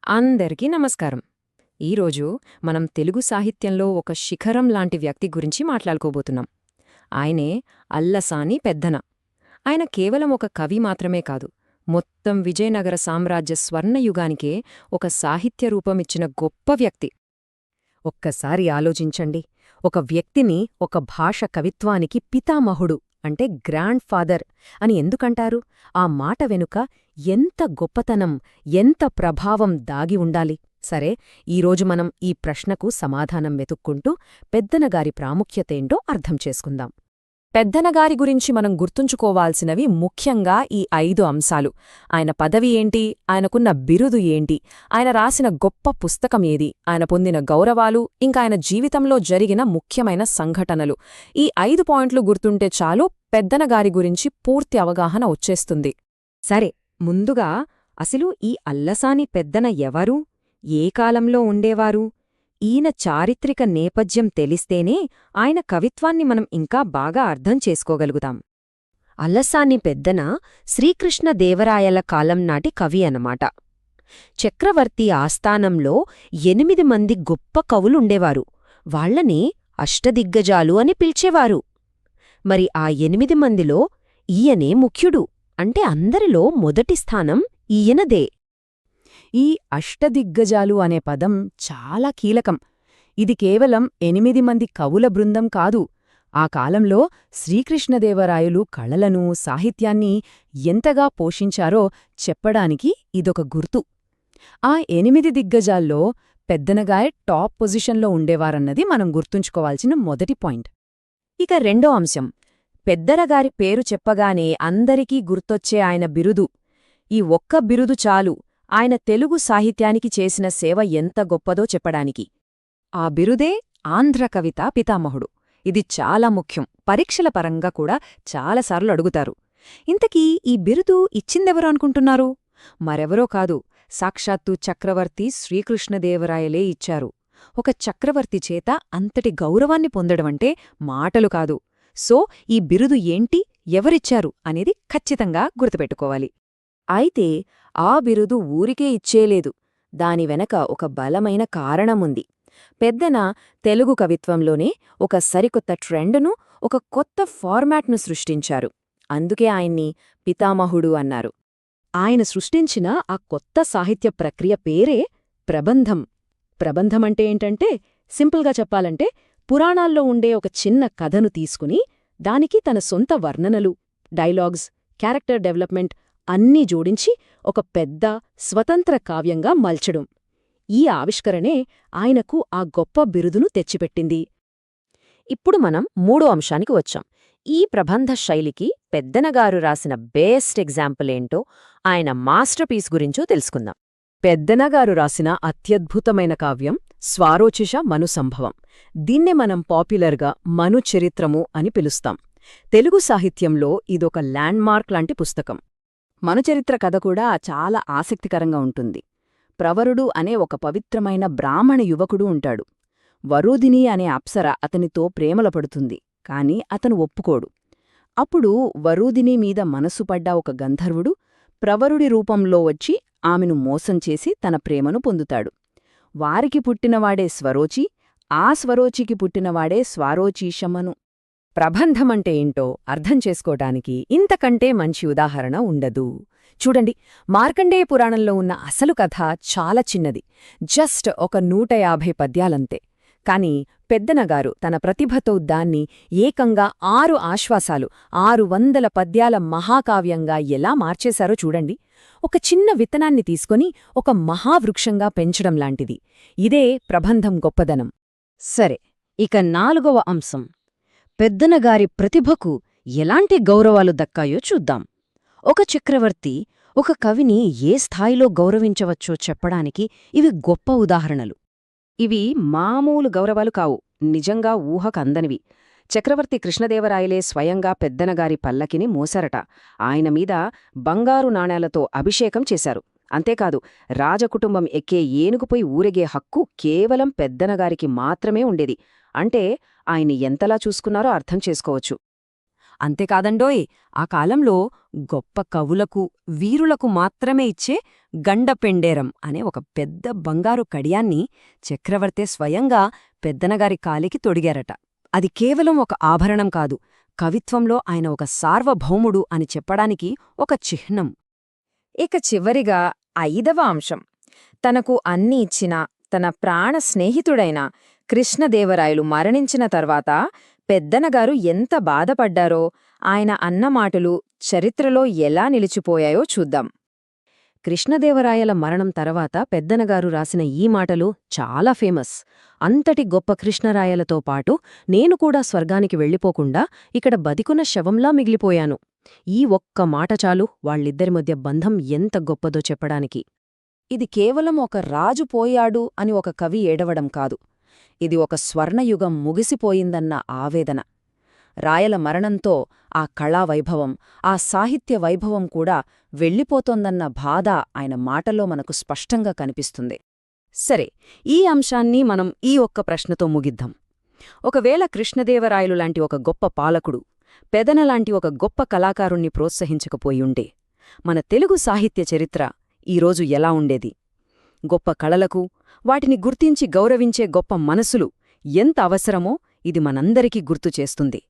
అందరికీ నమస్కారం. ఈరోజు మనం తెలుగు సాహిత్యంలో ఒక శిఖరం లాంటి వ్యక్తి గురించి మాట్లాడుకోబోతున్నాం. ఆయనే అల్లసాని పెద్దన. ఆయన కేవలం ఒక కవి మాత్రమే కాదు, మొత్తం విజయనగర సామ్రాజ్య స్వర్ణయుగానికే ఒక సాహిత్య రూపమిచ్చిన గొప్ప వ్యక్తి. ఒక్కసారి ఆలోచించండి, ఒక వ్యక్తిని ఒక భాష కవిత్వానికి పితామహుడు అంటే గ్రాండ్ ఫాదర్ అని ఎందుకంటారు? ఆ మాట వెనుక ఎంత గొప్పతనం, ఎంత ప్రభావం దాగి ఉండాలి? సరే, ఈరోజు మనం ఈ ప్రశ్నకు సమాధానం వెతుక్కుంటూ పెద్దనగారి ప్రాముఖ్యతేంటో అర్థం చేసుకుందాం. పెద్దనగారి గురించి మనం గుర్తుంచుకోవాల్సినవి ముఖ్యంగా ఈ 5 అంశాలు. ఆయన పదవి ఏంటి, ఆయనకున్న బిరుదు ఏంటి, ఆయన రాసిన గొప్ప పుస్తకం ఏది, ఆయన పొందిన గౌరవాలు, ఇంకా ఆయన జీవితంలో జరిగిన ముఖ్యమైన సంఘటనలు. ఈ 5 పాయింట్లు గుర్తుంటే చాలు, పెద్దనగారి గురించి పూర్తి అవగాహన వచ్చేస్తుంది. సరే, ముందుగా అసలు ఈ అల్లసాని పెద్దన ఎవరు, ఏ కాలంలో ఉండేవారు? ఈయన చారిత్రక నేపథ్యం తెలిస్తేనే ఆయన కవిత్వాన్ని మనం ఇంకా బాగా అర్థం చేసుకోగలుగుతాం. అల్లసాని పెద్దన శ్రీకృష్ణదేవరాయల కాలం నాటి కవి అన్నమాట. చక్రవర్తి ఆస్థానంలో 8 మంది గొప్ప కవులుండేవారు. వాళ్లని అష్టదిగ్గజాలు అని పిలిచేవారు. మరి ఆ 8 మందిలో ఈయనే ముఖ్యుడు, అంటే అందరిలో మొదటి స్థానం ఈయనదే. ఈ అష్టదిగ్గజాలు అనే పదం చాలా కీలకం. ఇది కేవలం 8 మంది కవుల బృందం కాదు. ఆ కాలంలో శ్రీకృష్ణదేవరాయలు కళలను, సాహిత్యాన్ని ఎంతగా పోషించారో చెప్పడానికి ఇదొక గుర్తు. ఆ 8 దిగ్గజాల్లో పెద్దనగాయ్ టాప్ పొజిషన్లో ఉండేవారన్నది మనం గుర్తుంచుకోవాల్సిన మొదటి పాయింట్. ఇక రెండో అంశం, పెద్దనగారి పేరు చెప్పగానే అందరికీ గుర్తొచ్చే ఆయన బిరుదు. ఈ ఒక్క బిరుదు చాలు ఆయన తెలుగు సాహిత్యానికి చేసిన సేవ ఎంత గొప్పదో చెప్పడానికి. ఆ బిరుదే ఆంధ్ర కవితా పితామహుడు. ఇది చాలా ముఖ్యం, పరీక్షల పరంగా కూడా చాలాసార్లు అడుగుతారు. ఇంతకీ ఈ బిరుదు ఇచ్చిందెవరు అనుకుంటున్నారు? మరెవరో కాదు, సాక్షాత్తు చక్రవర్తి శ్రీకృష్ణదేవరాయలే ఇచ్చారు. ఒక చక్రవర్తి చేత అంతటి గౌరవాన్ని పొందడమంటే మాటలు కాదు. సో ఈ బిరుదు ఏంటి, ఎవరిచ్చారు అనేది ఖచ్చితంగా గుర్తుపెట్టుకోవాలి. అయితే ఆ బిరుదు ఊరికే ఇచ్చేలేదు, దాని వెనక ఒక బలమైన కారణముంది. పెద్దన తెలుగు కవిత్వంలోనే ఒక సరికొత్త ట్రెండును, ఒక కొత్త ఫార్మాట్ను సృష్టించారు. అందుకే ఆయన్ని పితామహుడు అన్నారు. ఆయన సృష్టించిన ఆ కొత్త సాహిత్య ప్రక్రియ పేరే ప్రబంధం. ప్రబంధమంటే ఏంటంటే, సింపుల్గా చెప్పాలంటే, పురాణాల్లో ఉండే ఒక చిన్న కథను తీసుకుని దానికి తన సొంత వర్ణనలు, డైలాగ్స్, క్యారెక్టర్ డెవలప్మెంట్ అన్నీ జోడించి ఒక పెద్ద స్వతంత్ర కావ్యంగా మల్చడం. ఈ ఆవిష్కరణే ఆయనకు ఆ గొప్ప బిరుదును తెచ్చిపెట్టింది. ఇప్పుడు మనం మూడో అంశానికి వచ్చాం. ఈ ప్రబంధ శైలికి పెద్దనగారు రాసిన బెస్ట్ ఎగ్జాంపుల్ ఏంటో, ఆయన మాస్టర్పీస్ గురించో తెలుసుకుందాం. పెద్దనగారు రాసిన అత్యద్భుతమైన కావ్యం స్వారోచిష మనుసంభవం. దీన్నే మనం పాపులర్గా మనుచరిత్రము అని పిలుస్తాం. తెలుగు సాహిత్యంలో ఇదొక ల్యాండ్మార్క్ లాంటి పుస్తకం. మనుచరిత్ర కథ కూడా చాలా ఆసక్తికరంగా ఉంటుంది. ప్రవరుడు అనే ఒక పవిత్రమైన బ్రాహ్మణ యువకుడు ఉంటాడు. వరూధిని అనే అప్సర అతనితో ప్రేమల పడుతుంది, కాని అతను ఒప్పుకోడు. అప్పుడు వరూధిని మీద మనసుపడ్డ ఒక గంధర్వుడు ప్రవరుడి రూపంలో వచ్చి ఆమెను మోసం చేసి తన ప్రేమను పొందుతాడు. వారికి పుట్టినవాడే స్వరోచి, ఆ స్వరోచికి పుట్టినవాడే స్వారోచీషమను. ప్రబంధమంటే ఏంటో అర్థం చేసుకోటానికి ఇంతకంటే మంచి ఉదాహరణ ఉండదు. చూడండి, మార్కండేయ పురాణంలో ఉన్న అసలు కథ చాలా చిన్నది, జస్ట్ ఒక 150 పద్యాలంతే. కాని పెద్దనగారు తన ప్రతిభతో దాన్ని ఏకంగా 6 ఆశ్వాసాలు, 600 పద్యాల మహాకావ్యంగా ఎలా మార్చేశారో చూడండి. ఒక చిన్న విత్తనాన్ని తీసుకొని ఒక మహావృక్షంగా పెంచడం లాంటిది. ఇదే ప్రబంధం గొప్పదనం. సరే, ఇక 4వ అంశం, పెద్దనగారి ప్రతిభకు ఎలాంటి గౌరవాలు దక్కాయో చూద్దాం. ఒక చక్రవర్తి ఒక కవిని ఏ స్థాయిలో గౌరవించవచ్చో చెప్పడానికి ఇవి గొప్ప ఉదాహరణలు. ఇవి మామూలు గౌరవాలు కావు, నిజంగా ఊహకందనివి. చక్రవర్తి కృష్ణదేవరాయలే స్వయంగా పెద్దనగారి పల్లకిని మోసారట. ఆయన మీద బంగారు నాణేలతో అభిషేకం చేశారు. అంతేకాదు, రాజకుటుంబం ఎక్కే ఏనుగుపై ఊరేగే హక్కు కేవలం పెద్దనగారికి మాత్రమే ఉండేది. అంటే ఆయన ఎంతలా చూసుకున్నారో అర్థం చేసుకోవచ్చు. అంతేకాదండోయ్, ఆ కాలంలో గొప్ప కవులకు, వీరులకు మాత్రమే ఇచ్చే గండపెండేరం అనే ఒక పెద్ద బంగారు కడియాన్ని చక్రవర్తే స్వయంగా పెద్దనగారి కాలికి తొడిగారట. అది కేవలం ఒక ఆభరణం కాదు, కవిత్వంలో ఆయన ఒక సార్వభౌముడు అని చెప్పడానికి ఒక చిహ్నం. ఇక చివరిగా 5వ అంశం. తనకు అన్ని ఇచ్చిన తన ప్రాణ స్నేహితుడైన కృష్ణదేవరాయలు మరణించిన తర్వాత పెద్దనగారు ఎంత బాధపడ్డారో, ఆయన అన్న మాటలు చరిత్రలో ఎలా నిలిచిపోయాయో చూద్దాం. కృష్ణదేవరాయల మరణం తర్వాత పెద్దనగారు రాసిన ఈ మాటలు చాలా ఫేమస్. అంతటి గొప్ప కృష్ణరాయలతో పాటు నేను కూడా స్వర్గానికి వెళ్ళిపోకుండా ఇక్కడ బతికున్న శవంలా మిగిలిపోయాను. ఈ ఒక్క మాట చాలు వాళ్ళిద్దరి మధ్య బంధం ఎంత గొప్పదో చెప్పడానికి. ఇది కేవలం ఒక రాజు పోయాడు అని ఒక కవి ఏడవడం కాదు. ఇది ఒక స్వర్ణయుగం ముగిసిపోయిందన్న ఆవేదన. రాయల మరణంతో ఆ కళావైభవం, ఆ సాహిత్య వైభవం కూడా వెళ్ళిపోతోందన్న బాధ ఆయన మాటలో మనకు స్పష్టంగా కనిపిస్తుంది. సరే, ఈ అంశాన్ని మనం ఈ ఒక్క ప్రశ్నతో ముగిద్దాం. ఒకవేళ కృష్ణదేవరాయలు లాంటి ఒక గొప్ప పాలకుడు, పెదనలాంటి ఒక గొప్ప కళాకారుణ్ణి ప్రోత్సహించకపోయుంటే మన తెలుగు సాహిత్య చరిత్ర ఈరోజు ఎలా ఉండేది? గొప్ప కళలకు, వాటిని గుర్తించి గౌరవించే గొప్ప మనసులు ఎంత అవసరమో ఇది మనందరికీ గుర్తు చేస్తుంది.